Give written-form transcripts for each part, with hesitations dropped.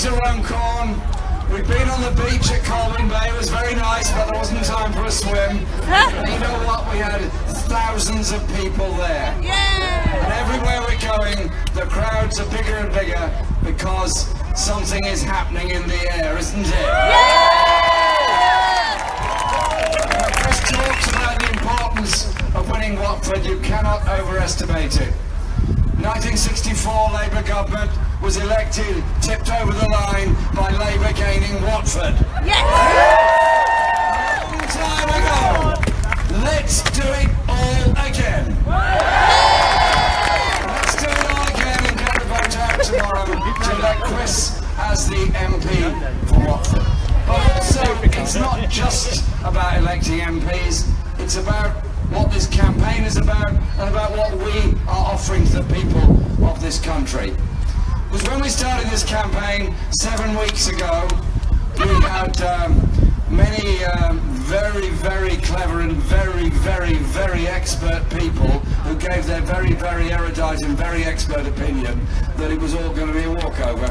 to Runcorn. We've been on the beach at Corbyn Bay. It was very nice, but there wasn't time for a swim. And you know what? We had thousands of people there. And everywhere we're going, the crowds are bigger and bigger because something is happening in the air, isn't it? Chris talks about the importance of winning Watford. You cannot overestimate it. 1964 Labour government was elected, tipped over the line by Labour gaining Watford. A long time ago. Let's do it all again. Let's do it all again and get the vote out tomorrow to elect Chris as the MP for Watford. But also, it's not just about electing MPs, it's about what this campaign is about and about what we are offering to the people of this country. Because when we started this campaign 7 weeks ago, we had many very, very clever and very, very, very expert people who gave their very, very erudite and very expert opinion that it was all going to be a walkover.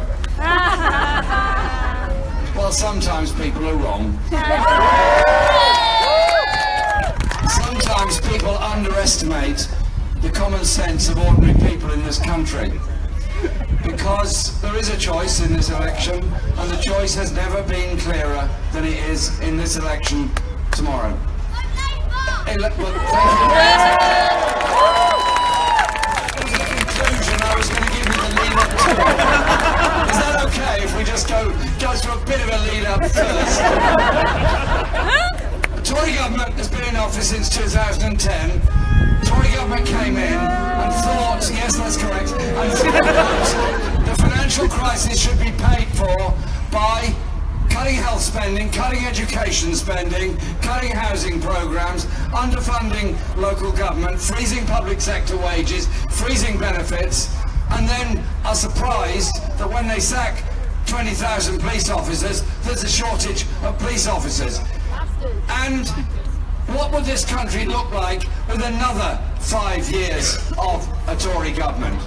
Well, sometimes people are wrong. Sometimes people underestimate the common sense of ordinary people in this country. Because there is a choice in this election, and the choice has never been clearer than it is in this election tomorrow. Hey, look, thank you. In conclusion, I was going to give you the lead up to it. Is that okay if we just go through a bit of a lead up first? The Tory government has been in office since 2010. Tory government came in and thought, yes, that's correct, and thought the financial crisis should be paid for by cutting health spending, cutting education spending, cutting housing programs, underfunding local government, freezing public sector wages, freezing benefits, and then are surprised that when they sack 20,000 police officers, there's a shortage of police officers. And what would this country look like with another 5 years of a Tory government?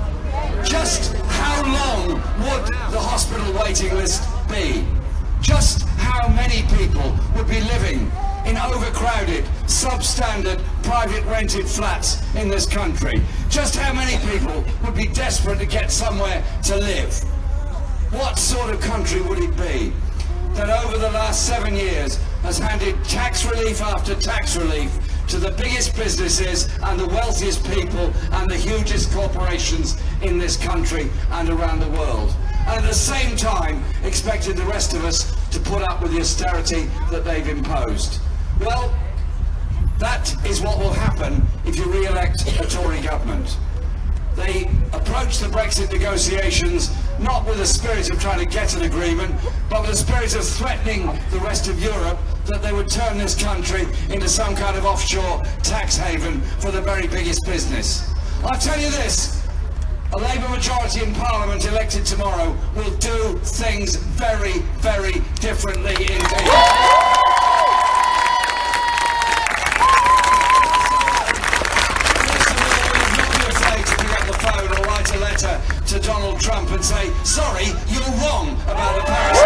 Just how long would the hospital waiting list be? Just how many people would be living in overcrowded, substandard, private rented flats in this country? Just how many people would be desperate to get somewhere to live? What sort of country would it be that over the last 7 years has handed tax relief after tax relief to the biggest businesses and the wealthiest people and the hugest corporations in this country and around the world, and at the same time expected the rest of us to put up with the austerity that they've imposed? Well, that is what will happen if you re-elect a Tory government. They approached the Brexit negotiations not with a spirit of trying to get an agreement, but with a spirit of threatening the rest of Europe that they would turn this country into some kind of offshore tax haven for the very biggest business. I'll tell you this, a Labour majority in Parliament elected tomorrow will do things very, very differently indeed. To Donald Trump and say, sorry, you're wrong about the Paris.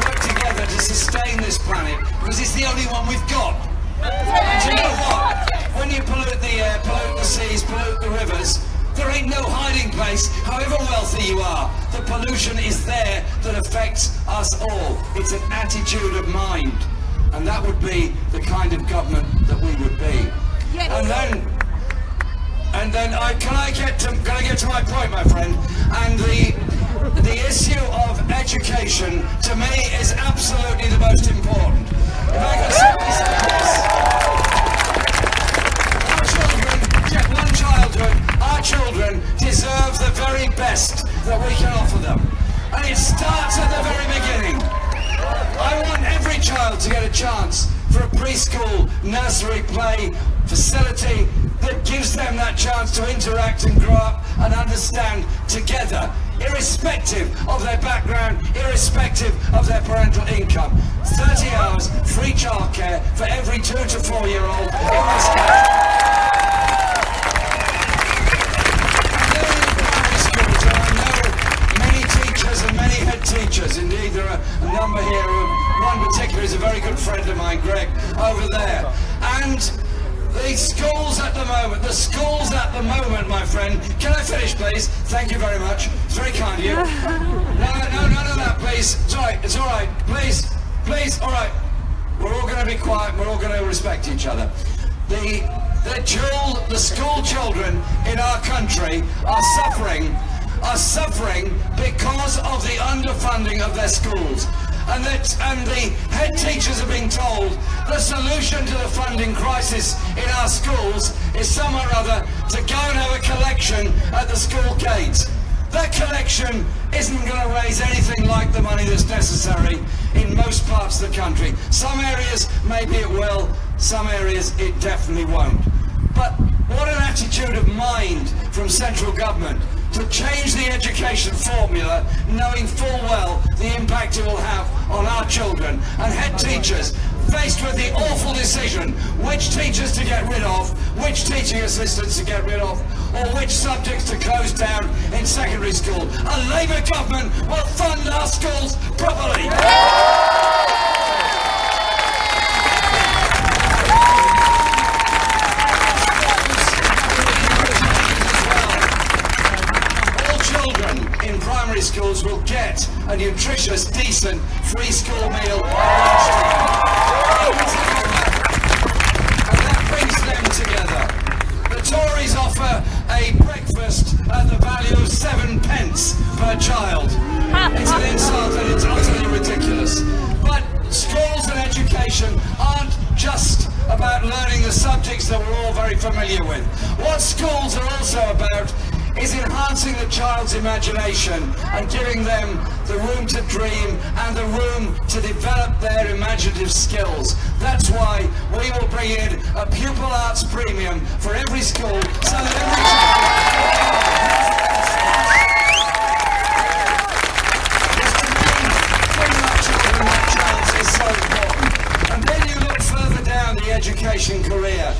Work together to sustain this planet because it's the only one we've got. And you know what? When you pollute the air, pollute the seas, pollute the rivers, there ain't no hiding place, however wealthy you are. The pollution is there that affects us all. It's an attitude of mind. And that would be the kind of government that we would be. Yes. And then can I get to my point, my friend? And the issue of education to me is absolutely the most important. If I can simply say this, one childhood, our children deserve the very best that we can offer them. And it starts at the very beginning. I want every child to get a chance for a preschool, nursery, play facility that gives them that chance to interact and grow up and understand together, irrespective of their background, irrespective of their parental income. 30 hours free childcare for every 2 to 4 year old in this country. a number here. One particular is a very good friend of mine, Greg, over there. And the schools at the moment, my friend. Can I finish, please? Thank you very much. It's very kind of you. No, please. It's all right. Please, all right. We're all going to be quiet. We're all going to respect each other. The school children in our country are suffering because of the underfunding of their schools. And the head teachers are being told the solution to the funding crisis in our schools is somehow or other to go and have a collection at the school gate. That collection isn't going to raise anything like the money that's necessary in most parts of the country. Some areas maybe it will, some areas it definitely won't. But what an attitude of mind from central government to change the education formula, knowing full well the impact it will have on our children, and head teachers faced with the awful decision which teachers to get rid of, which teaching assistants to get rid of, or which subjects to close down in secondary school. A Labour government will fund our schools properly. Primary schools will get a nutritious, decent, free school meal at lunchtime. And that brings them together. The Tories offer a breakfast at the value of 7 pence per child. It's an insult and it's utterly ridiculous. But schools and education aren't just about learning the subjects that we're all very familiar with. What schools are also about is enhancing the child's imagination and giving them the room to dream and the room to develop their imaginative skills. That's why we will bring in a pupil arts premium for every school so that every child is so important. And then you look further down the education career.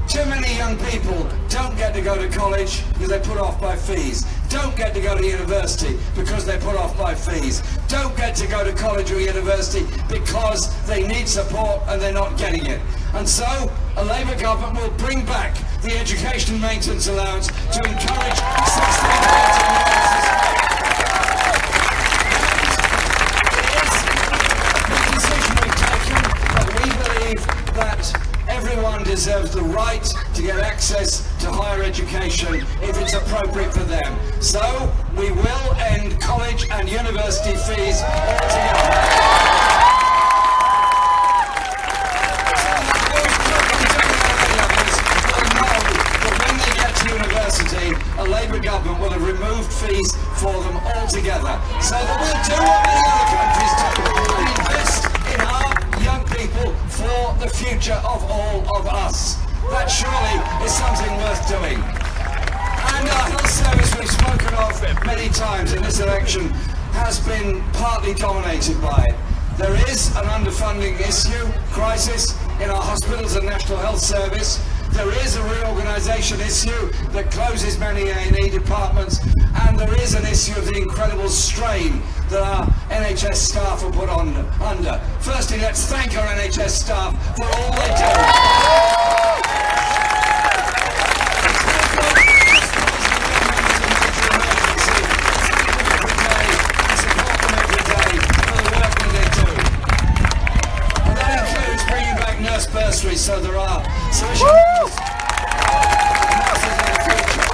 Too many young people don't get to go to college because they're put off by fees. Don't get to go to university because they're put off by fees. Don't get to go to college or university because they need support and they're not getting it. And so, a Labour government will bring back the education maintenance allowance to encourage 16 everyone deserves the right to get access to higher education if it's appropriate for them. So, we will end college and university fees altogether. A Labour government will have removed fees for them altogether, so that we'll do what many other countries do and invest in our young people for the future of all of us. That surely is something worth doing. And our health service, we've spoken of many times in this election, has been partly dominated by it. There is an underfunding issue, crisis in our hospitals and National Health Service. There is a reorganisation issue that closes many A&E departments, and there is an issue of the incredible strain that our NHS staff are put under. Firstly, let's thank our NHS staff for all they do. So there are social nurses in the future.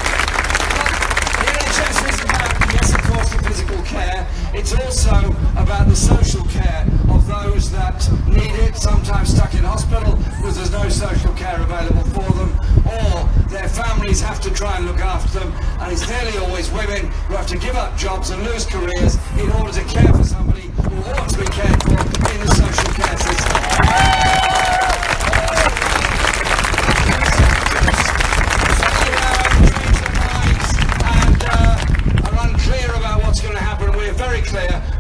But the NHS is about, yes, of course, the physical care. It's also about the social care of those that need it, sometimes stuck in hospital because there's no social care available for them, or their families have to try and look after them, and it's nearly always women who have to give up jobs and lose careers in order to care for somebody who ought to be cared for in the social care system.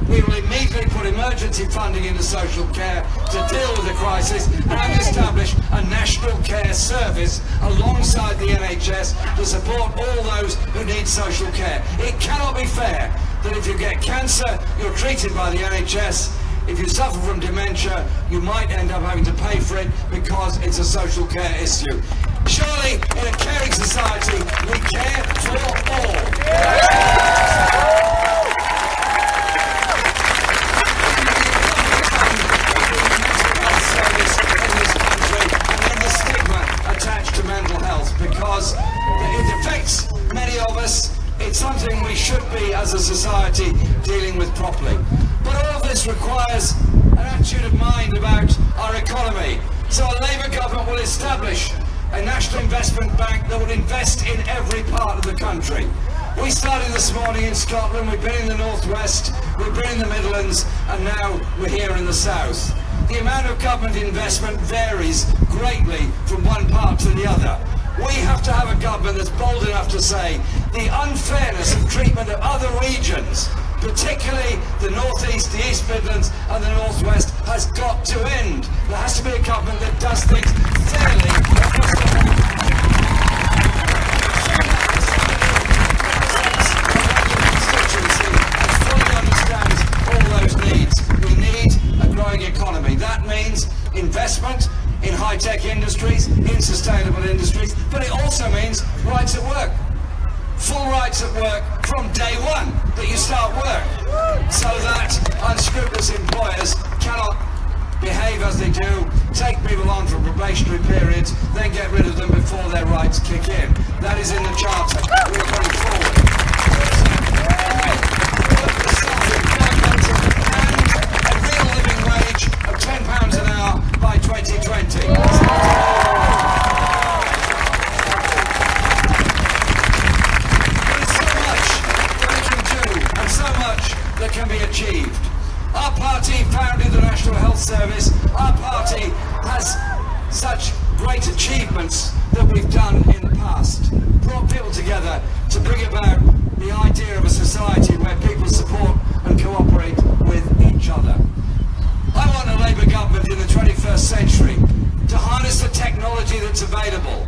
We will immediately put emergency funding into social care to deal with the crisis and establish a national care service alongside the NHS to support all those who need social care. It cannot be fair that if you get cancer, you're treated by the NHS. If you suffer from dementia, you might end up having to pay for it because it's a social care issue. Surely, in a caring society, we care for all. Attached to mental health, because it affects many of us. It's something we should be, as a society, dealing with properly. But all of this requires an attitude of mind about our economy. So a Labour government will establish a national investment bank that will invest in every part of the country. We started this morning in Scotland, we've been in the Northwest, we've been in the Midlands, and now we're here in the South. The amount of government investment varies greatly from one part to the other. We have to have a government that's bold enough to say the unfairness of treatment of other regions, particularly the North East, the East Midlands and the Northwest, has got to end. There has to be a government that does things fairly. Economy. That means investment in high-tech industries, in sustainable industries, but it also means rights at work. Full rights at work from day one that you start work, so that unscrupulous employers cannot behave as they do, take people on for probationary periods, then get rid of them before their rights kick in. That is in the Charter. We're going forward. Of £10 an hour by 2020. There's so much that we can do and so much that can be achieved. Our party founded the National Health Service. Our party has such great achievements that we've done in the past. Brought people together to bring about the idea of a society where people support and cooperate with each other. I want a Labour government in the 21st century to harness the technology that's available,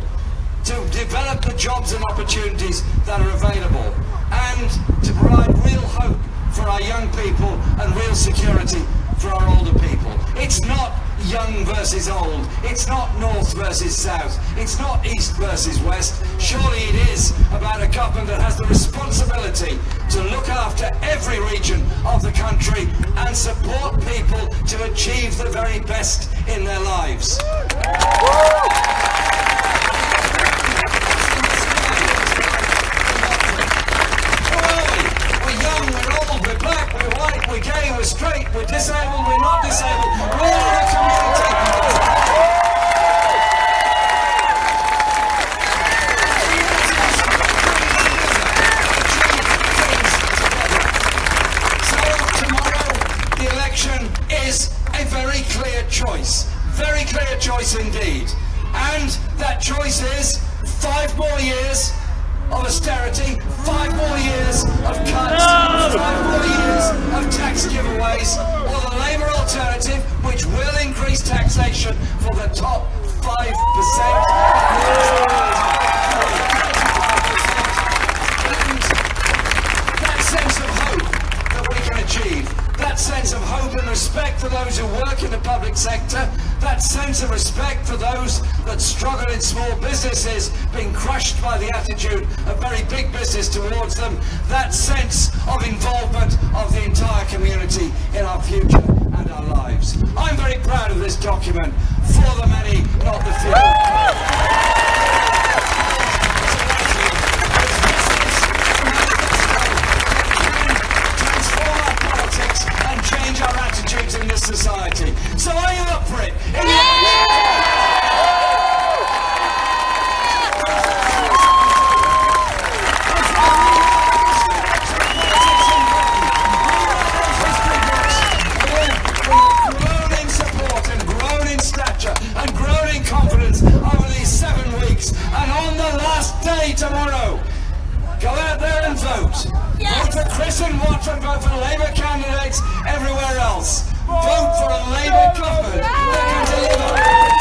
to develop the jobs and opportunities that are available, and to provide real hope for our young people and real security for our older people. It's not young versus old, it's not north versus south, it's not east versus west. Surely it is about a government that has the responsibility to look after every region of the country and support people to achieve the very best in their lives. We're young, we're old, we're black, we're white, we're gay, we're straight, we're disabled, we're not disabled, we're all in a community. Is a very clear choice indeed, and that choice is 5 more years of austerity, 5 more years of cuts, 5 more years of tax giveaways, or the Labour alternative, which will increase taxation for the top 5%. And that sense of hope that we can achieve, that sense of hope and respect for those who work in the public sector, that sense of respect for those that struggle in small businesses, being crushed by the attitude of very big business towards them, that sense of involvement of the entire community in our future and our lives. I'm very proud of this document, for the many, not the few. Change our attitudes in this society. So are you up for it? We've grown in support and grown in stature and grown in confidence over these 7 weeks, and on the last day tomorrow, go out there and vote. Yes. Vote for Chris and Watford, vote for Labour candidates everywhere else. Vote for a Labour government that can deliver.